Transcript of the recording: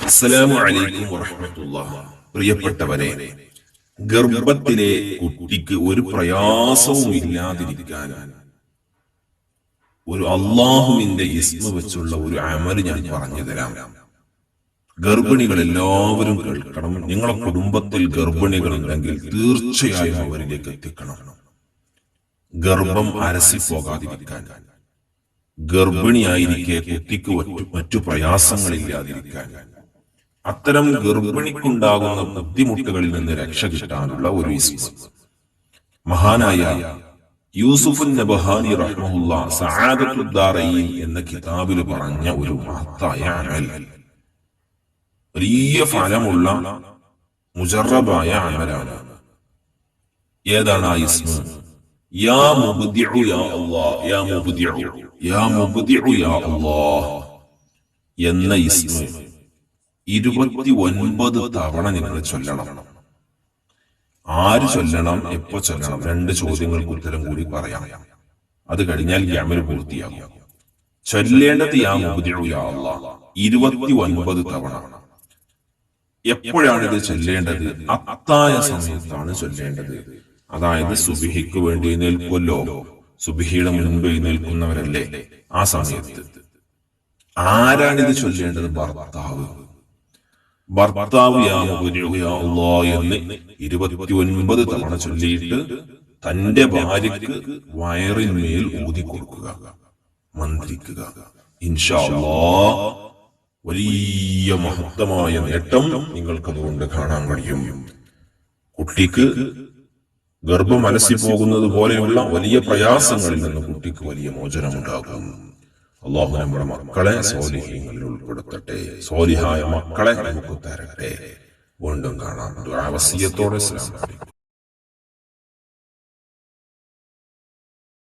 അസ്സലാമു അലൈക്കും വറഹ്മത്തുള്ളാഹി. പ്രിയപ്പെട്ടവരെ, ഗർഭത്തിലെ കുട്ടിക്ക് ഒരു പ്രയാസവും ഇല്ലാതിരിക്കാൻ ഒരു അള്ളാഹുവിന്റെ ഇസ്മ വെച്ചുള്ള ഒരു അമൽ ഞാൻ പറഞ്ഞു തരാം. ഗർഭിണികൾ എല്ലാവരും കേൾക്കണം. നിങ്ങളുടെ കുടുംബത്തിൽ ഗർഭിണികൾ ഉണ്ടെങ്കിൽ തീർച്ചയായും അവരിലേക്ക് എത്തിക്കണം. ഗർഭം അലസിപ്പോകാതിരിക്കാൻ, ഗർഭിണിയായിരിക്കെ കുട്ടിക്ക് മറ്റു പ്രയാസങ്ങളില്ലാതിരിക്കാൻ, അത്തരം ഗർഭിണിക്കുണ്ടാകുന്ന ബുദ്ധിമുട്ടുകളിൽ നിന്ന് രക്ഷ കിട്ടാനുള്ള ഒരു ഇസ്മ മഹാനായ യൂസുഫ് നബഹാനി റഹ്മഹുല്ലാഹ് സഅദത്തുദ് ദാറൈൻ എന്ന കിതാബിൽ പറഞ്ഞ ഒരു മഹത്തായ അമൽ, വലിയ ഫലമുള്ള മുജറബായ അമലാണ്. ഏതാണ് ആ ഇസ്മ? യാ മുബ്ദിഉ യാ അല്ലാഹ്, യാ മുബ്ദിഉ, യാ മുബ്ദിഉ യാ അല്ലാഹ് എന്ന ഇസ്മ 29 തവണ നിങ്ങൾ ചൊല്ലണം. ആര് ചൊല്ലണം, എപ്പോ ചൊല്ലണം? 2 ചോദ്യങ്ങൾക്ക് ഉത്തരം കൂടി പറയാം. അത് കഴിഞ്ഞാൽ ഈ അമൽ പൂർത്തിയാകും. ചൊല്ലേണ്ടത് യാ മുബ്ദിഉ യാ അല്ലാഹ് 29 തവണ. എപ്പോഴാണ് ഇത് ചൊല്ലേണ്ടത്? അത്തായ സമയത്താണ് ചൊല്ലേണ്ടത്. അതായത് സുബ്ഹിക്ക് വേണ്ടി എഴുന്നേൽക്കുമല്ലോ, സുബ്ഹിയുടെ മുൻപ് എഴുന്നേൽക്കുന്നവരല്ലേ, ആ സമയത്ത്. ആരാണിത് ചൊല്ലേണ്ടത്? ഭർത്താവ് യാ മുബ്ദിഉ യാ അല്ലാഹ് എന്ന് 29 തവണ ചൊല്ലിയിട്ട് തന്റെ ഭാര്യക്ക് വയറിന്മേൽ ഊതി കൊടുക്കുക, മന്ത്രിക്കുക. ഇൻഷാ അല്ലാഹ് വലിയ മഹത്തമായ നേട്ടം നിങ്ങൾക്കതുകൊണ്ട് കാണാൻ കഴിയും. കുട്ടിക്ക് ഗർഭം അലസിപ്പോകുന്നത് പോലെയുള്ള വലിയ പ്രയാസങ്ങളിൽ നിന്ന് കുട്ടിക്ക് വലിയ മോചനമുണ്ടാകും. അല്ലാഹു നമ്മുടെ മക്കളെ സ്വാലിഹീങ്ങളിൽ ഉൾപ്പെടുത്തട്ടെ, സ്വാലിഹായ മക്കളെ നമുക്ക് തരട്ടെ. വീണ്ടും കാണാം. ദുആ വസിയത്തോടെ. അസ്സലാമു അലൈക്കും.